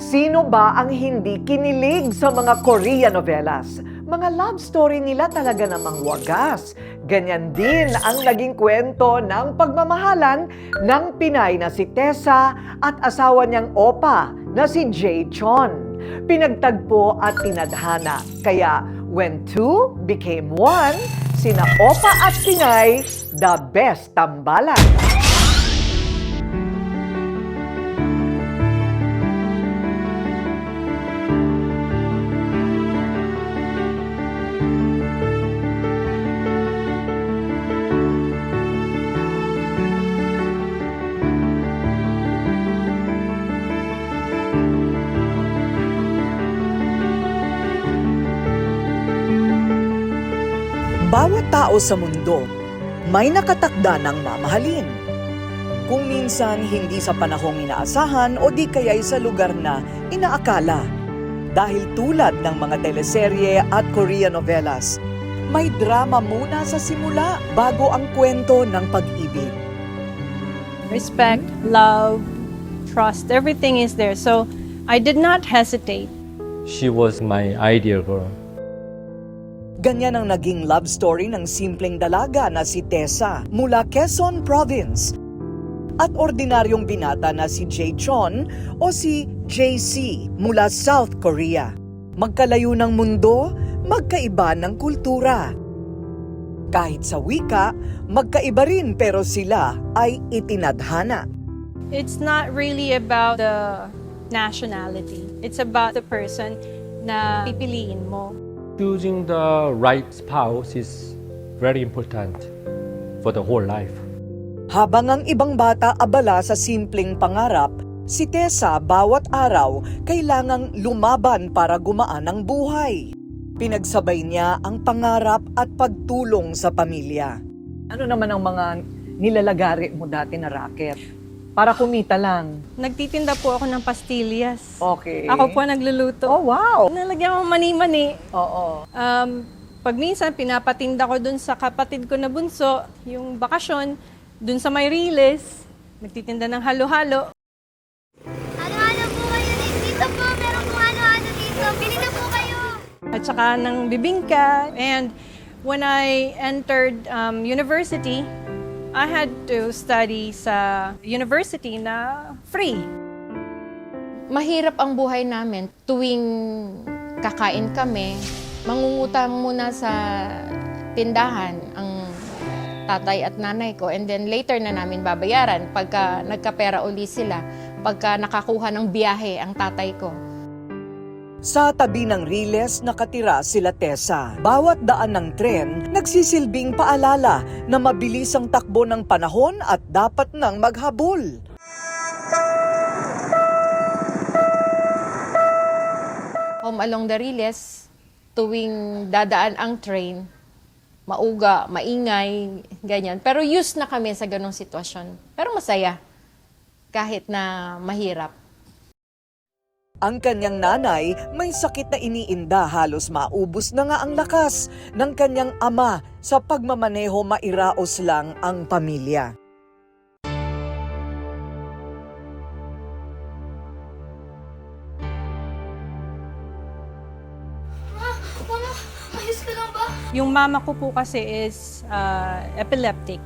Sino ba ang hindi kinilig sa mga Korean novelas? Mga love story nila talaga namang wagas. Ganyan din ang naging kwento ng pagmamahalan ng Pinay na si Tessa at asawa niyang Opa na si Jae Chon. Pinagtagpo at tinadhana. Kaya when two became one, sina Opa at Pinay, the best tambalan. Bawat tao sa mundo, may nakatakda ng mamahalin. Kung minsan hindi sa panahong inaasahan o di kaya'y sa lugar na inaakala. Dahil tulad ng mga teleserye at Korean novelas, may drama muna sa simula bago ang kwento ng pag-ibig. Respect, love, trust, everything is there. So I did not hesitate. She was my ideal girl. Ganyan ang naging love story ng simpleng dalaga na si Tessa mula Quezon Province at ordinaryong binata na si Jae Chon o si JC mula South Korea. Magkalayo ng mundo, magkaiba ng kultura. Kahit sa wika, magkaiba rin pero sila ay itinadhana. It's not really about the nationality. It's about the person na pipiliin mo. Choosing the right spouse is very important for the whole life. Habang ang ibang bata abala sa simpleng pangarap, si Tessa bawat araw kailangang lumaban para gumaan ang buhay. Pinagsabay niya ang pangarap at pagtulong sa pamilya. Ano naman ang mga nilalagari mo dati na racket? Para kumita lang. Nagtitinda po ako ng pastillas. Okay. Ako po nagluluto. Oh, wow! Nalagyan ko mani-mani. Oo. Pag minsan, pinapatinda ko dun sa kapatid ko na bunso, yung bakasyon, dun sa may Riles, nagtitinda ng halo-halo. Ano-ano po kayo dito po? Meron po ano-ano dito. Bili na po kayo. At saka ng bibingka. And when I entered university, I had to study sa university na free. Mahirap ang buhay namin. Tuwing kakain kami, mangungutang muna sa tindahan ang tatay at nanay ko. And then later na namin babayaran pagka nagkapera uli sila, pagka nakakuha ng biyahe ang tatay ko. Sa tabi ng Riles nakatira sila Tessa. Bawat daan ng tren, nagsisilbing paalala na mabilis ang takbo ng panahon at dapat nang maghabol. Home along the Riles, tuwing dadaan ang train, mauga, maingay, ganyan. Pero used na kami sa ganong sitwasyon. Pero masaya, kahit na mahirap. Ang kanyang nanay may sakit na iniinda, halos maubos na nga ang lakas ng kanyang ama sa pagmamaneho, mairaos lang ang pamilya. Mama, ayos ka lang ba? Yung mama ko po kasi is epileptic.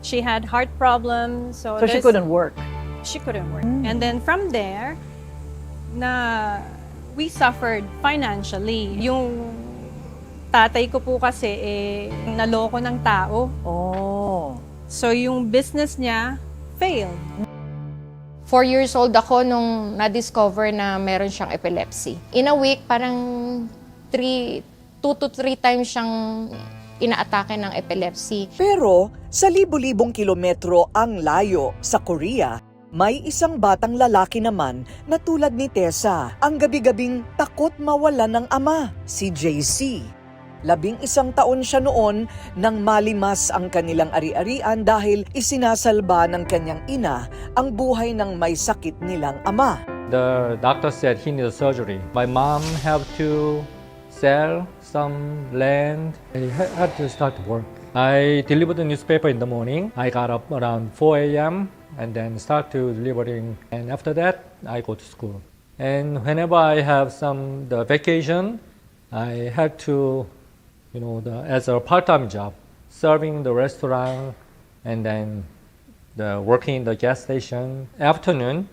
She had heart problems. So she couldn't work. She couldn't work. And then from there, we suffered financially. Yung tatay ko po kasi naloko ng tao. Oh. So yung business niya failed. 4 years old ako nung na-discover na meron siyang epilepsy. In a week, parang 2 to 3 times siyang inaatake ng epilepsy. Pero sa libo-libong kilometro ang layo sa Korea, may isang batang lalaki naman na tulad ni Tessa, ang gabi-gabing takot mawalan ng ama, si JC. 11 taon siya noon nang malimas ang kanilang ari-arian dahil isinasalba ng kanyang ina ang buhay ng may sakit nilang ama. The doctor said he needed surgery. My mom had to sell some land. I had to start work. I delivered the newspaper in the morning. I got up around 4 a.m. and then start to delivering. And after that, I go to school. And whenever I have the vacation, I had to, as a part-time job, serving the restaurant and then working in the gas station. Afternoon,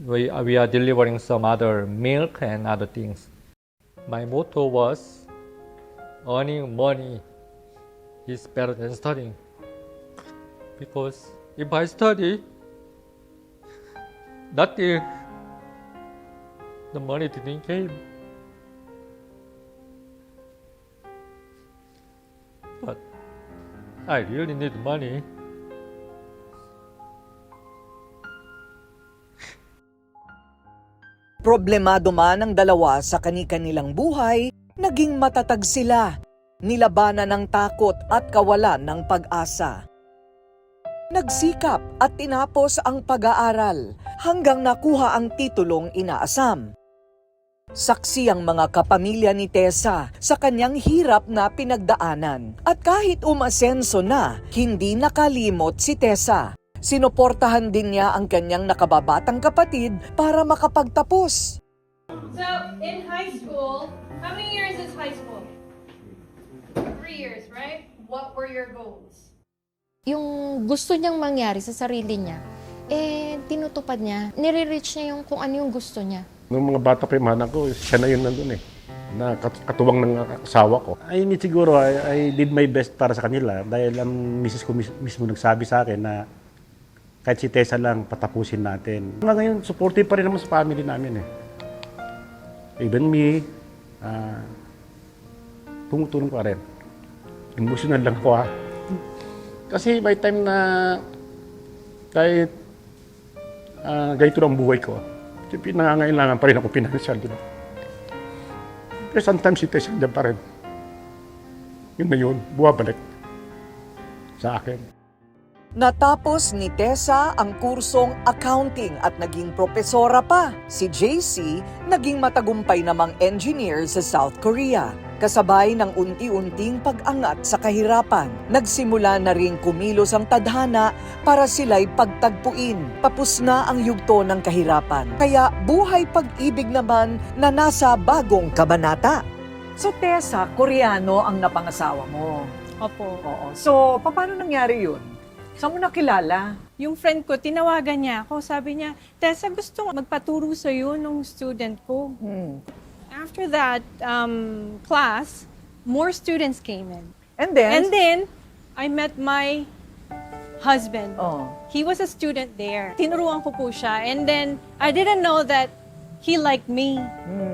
we are delivering some other milk and other things. My motto was, earning money is better than studying. Because if I study, nothing, the money didn't came. But I really need money. Problemado man ang dalawa sa kani-kanilang buhay, naging matatag sila. Nilabanan ng takot at kawalan ng pag-asa. Nagsikap at tinapos ang pag-aaral hanggang nakuha ang titulong inaasam. Saksi ang mga kapamilya ni Tessa sa kanyang hirap na pinagdaanan. At kahit umasenso na, hindi nakalimot si Tessa. Sinuportahan din niya ang kanyang nakababatang kapatid para makapagtapos. So, in high school, how many years is high school? 3 years, right? What were your goals? Yung gusto niyang mangyari sa sarili niya, tinutupad niya. Nire-reach niya yung kung ano yung gusto niya. Nung mga bata pa yung mahanak ko, siya na yun nandun na katuwang ng asawa ko. I mean, siguro, I did my best para sa kanila dahil ang misis ko mismo nagsabi sa akin na kahit si Tessa lang, patapusin natin. Ngayon, supportive pa rin naman sa family namin Even me, tumutulong pa rin. Emotional lang ko Kasi by time na kahit ganito ang buhay ko, nangangailangan pa rin ako financial. Pero sometimes si Tessa dyan pa rin. Yun na yun, buwabalik sa akin. Natapos ni Tessa ang kursong accounting at naging propesora pa. Si JC naging matagumpay namang engineer sa South Korea. Kasabay ng unti-unting pag-angat sa kahirapan. Nagsimula na rin kumilos ang tadhana para sila'y pagtagpuin. Tapos na ang yugto ng kahirapan. Kaya buhay pag-ibig naman na nasa bagong kabanata. So Tessa, Koreano ang napangasawa mo. Opo. Oo. So, paano nangyari yun? Saan mo nakilala? Yung friend ko, tinawagan niya ako. Sabi niya, Tessa, gusto magpaturo sa'yo nung student ko. After that class, more students came in. And And then? then, I met my husband. Oh. He was a student there. Tinuruan ko po siya. And then, I didn't know that he liked me.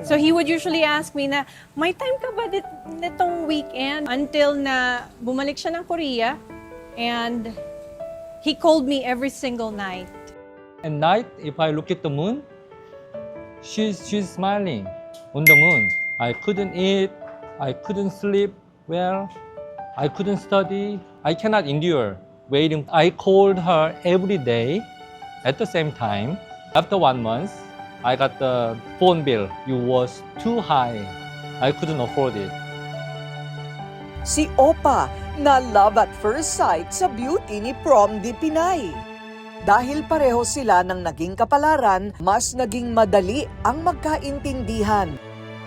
So he would usually ask me na, may time ka ba nitong weekend? Until na bumalik siya ng Korea. And he called me every single night. At night, if I look at the moon, she's smiling on the moon. I couldn't eat, I couldn't sleep well, I couldn't study. I cannot endure waiting. I called her every day at the same time. After 1 month, I got the phone bill. It was too high. I couldn't afford it. Si Opa na love at first sight sa beauty ni Prom Di Pinay. Dahil pareho sila ng naging kapalaran, mas naging madali ang magkaintindihan.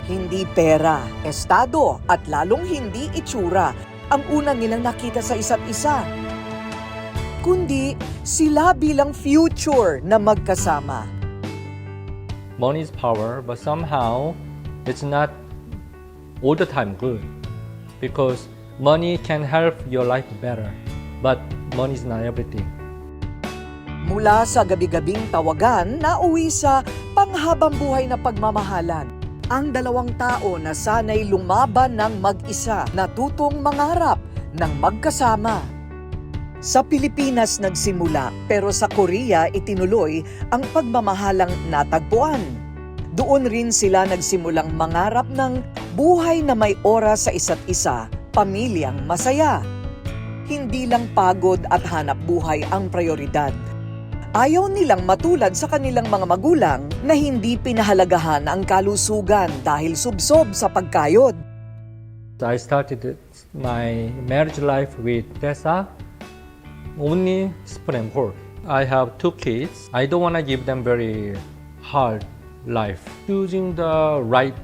Hindi pera, estado at lalong hindi itsura ang una nilang nakita sa isa't isa. Kundi sila bilang future na magkasama. Money is power, but somehow it's not all the time good. Because money can help your life better, but money is not everything. Mula sa gabi-gabing tawagan, nauwi sa panghabang buhay na pagmamahalan. Ang dalawang tao na sanay lumaban ng mag-isa, natutong mangarap ng magkasama. Sa Pilipinas nagsimula, pero sa Korea itinuloy ang pagmamahalang natagpuan. Doon rin sila nagsimulang mangarap ng buhay na may oras sa isa't isa, pamilyang masaya. Hindi lang pagod at hanap buhay ang prioridad. Ayaw nilang matulad sa kanilang mga magulang na hindi pinahalagahan ang kalusugan dahil subsob sa pagkayod. I started my marriage life with Tessa only spoon and fork. I have 2 kids. I don't want to give them very hard life. Choosing the right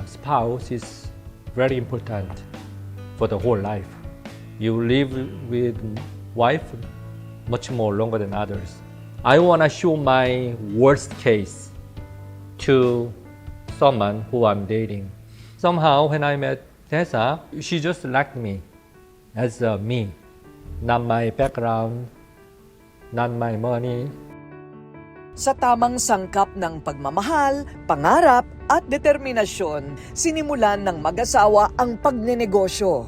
spouse is very important for the whole life. You live with wife much more longer than others. I want to show my worst case to someone who I'm dating. Somehow, when I met Tessa, she just liked me as me, not my background, not my money. Sa tamang sangkap ng pagmamahal, pangarap at determinasyon, sinimulan ng mag-asawa ang pagnenegosyo.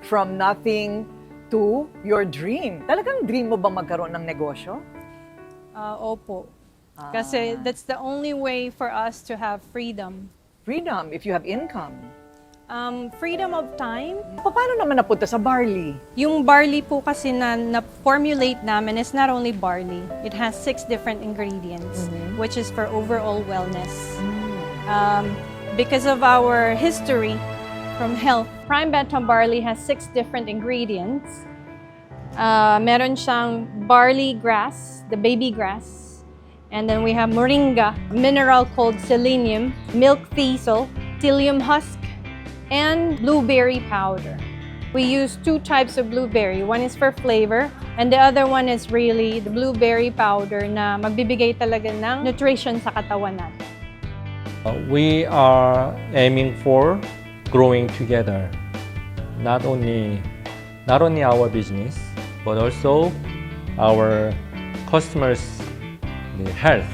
From nothing to your dream. Talagang dream mo bang magkaroon ng negosyo? Opo. Kasi that's the only way for us to have freedom. Freedom, if you have income. Freedom of time. Paano naman napunta sa barley? Yung barley po kasi na-formulate namin is not only barley. It has 6 different ingredients, which is for overall wellness. Because of our history from health, Prime Beta barley has 6 different ingredients. Meron siyang barley grass, the baby grass. And then we have moringa, mineral called selenium, milk thistle, psyllium husk, and blueberry powder. We use 2 types of blueberry. One is for flavor, and the other one is really the blueberry powder na magbibigay talaga ng nutrition sa katawan natin. We are aiming for growing together, not only our business, but also our customers' health.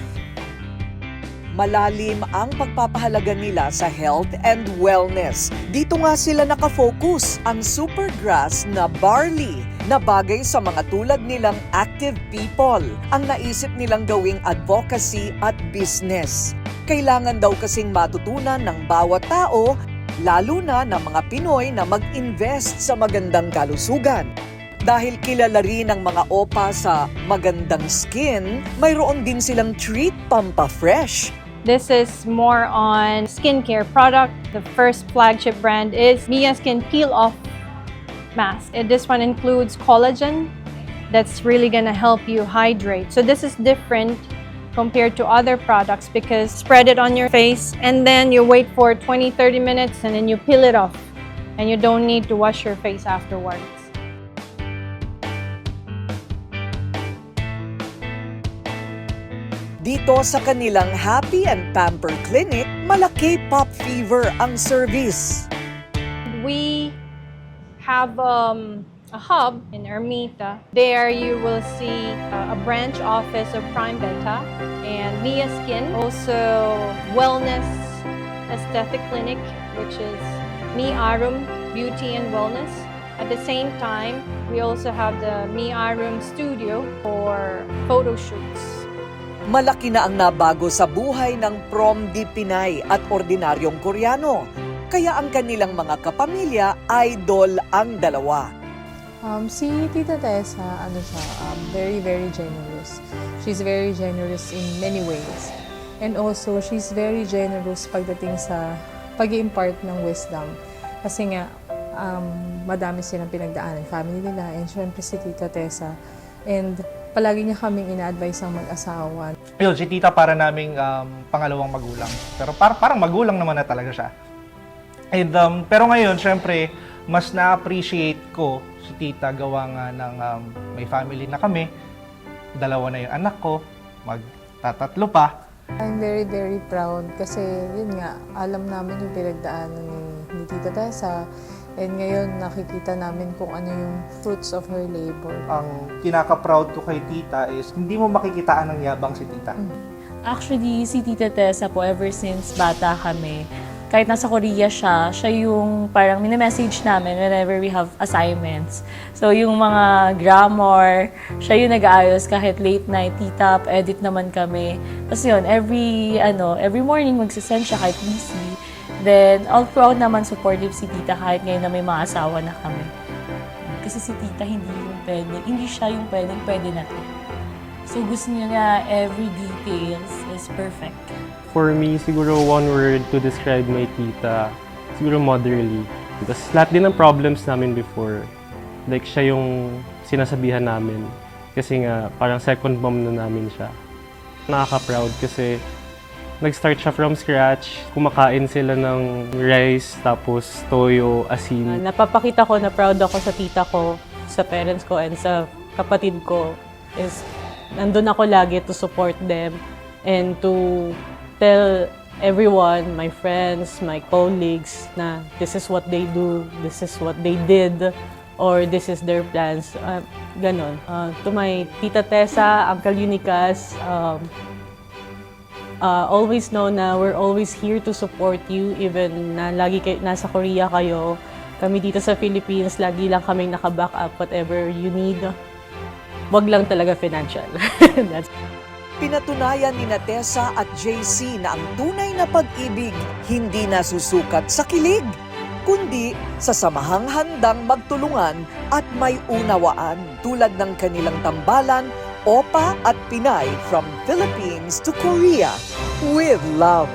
Malalim ang pagpapahalaga nila sa health and wellness. Dito nga sila nakafocus ang supergrass na barley na bagay sa mga tulad nilang active people ang naisip nilang gawing advocacy at business. Kailangan daw kasing matutunan ng bawat tao, lalo na ng mga Pinoy na mag-invest sa magandang kalusugan. Dahil kilala rin ang mga opa sa magandang skin, mayroon din silang treat pampa-fresh. This is more on skincare product. The first flagship brand is Mia Skin Peel Off Mask. And this one includes collagen that's really gonna help you hydrate. So this is different compared to other products because spread it on your face and then you wait for 20-30 minutes and then you peel it off and you don't need to wash your face afterwards. Dito sa kanilang Happy and Pamper Clinic, malaki pop fever ang service. We have a hub in Ermita. There you will see a branch office of Prime Beta and Mia Skin. Also Wellness Aesthetic Clinic, which is Mi Arum Beauty and Wellness. At the same time, we also have the Mi Arum Studio for photo shoots. Malaki na ang nabago sa buhay ng Prom Di Pinay at ordinaryong Koreano. Kaya ang kanilang mga kapamilya, idol ang dalawa. Si Tita Tessa, very, very generous. She's very generous in many ways. And also, she's very generous pagdating sa pag-i-impart ng wisdom. Kasi nga, madami silang pinagdaanan, family nila, and syempre si Tita Tessa. And palagi niya kaming ina-advise ang mag-asawa. Yun, si Tita para naming pangalawang magulang. Pero parang magulang naman na talaga siya. And, pero ngayon, syempre, mas na-appreciate ko si Tita gawa nga ng may family na kami. 2 na yung anak ko, magtatatlo pa. I'm very, very proud kasi yun nga, alam namin yung pinagdaanan ni Tita Tessa. And ngayon, nakikita namin kung ano yung fruits of her labor. Ang kinaka-proud ko kay Tita is hindi mo makikitaan ng yabang si Tita. Actually, si Tita Tessa po, ever since bata kami, kahit nasa Korea siya yung parang minamessage namin whenever we have assignments. So yung mga grammar, siya yung nag-aayos kahit late night, tita, edit naman kami. Tapos yun, every morning magsisend siya kahit busy. Then, all throughout naman supportive si Tita kahit ngayon na may mga asawa na kami. Kasi si Tita hindi siya yung pwede natin. So gusto niya na every details is perfect. For me, siguro one word to describe my tita, siguro motherly. Because lahat din ng problems namin before, like siya yung sinasabihan namin. Kasi nga, parang second mom na namin siya. Nakaka-proud kasi Nag-start siya from scratch. Kumakain sila ng rice, tapos toyo, asin. Napapakita ko na proud ako sa tita ko, sa parents ko, and sa kapatid ko. Is nandun ako lagi to support them and to tell everyone, my friends, my colleagues, na this is what they do, this is what they did, or this is their plans. Ganon. To my Tita Tessa, Uncle Unicas, always know na we're always here to support you, even na lagi nasa Korea kayo. Kami dito sa Philippines, lagi lang kaming naka-back up whatever you need. Wag lang talaga financial. That's Pinatunayan ni Tessa at JC na ang tunay na pag-ibig hindi nasusukat sa kilig, kundi sa samahang handang magtulungan at may unawaan tulad ng kanilang tambalan, Opa at Pinay from Philippines to Korea with love.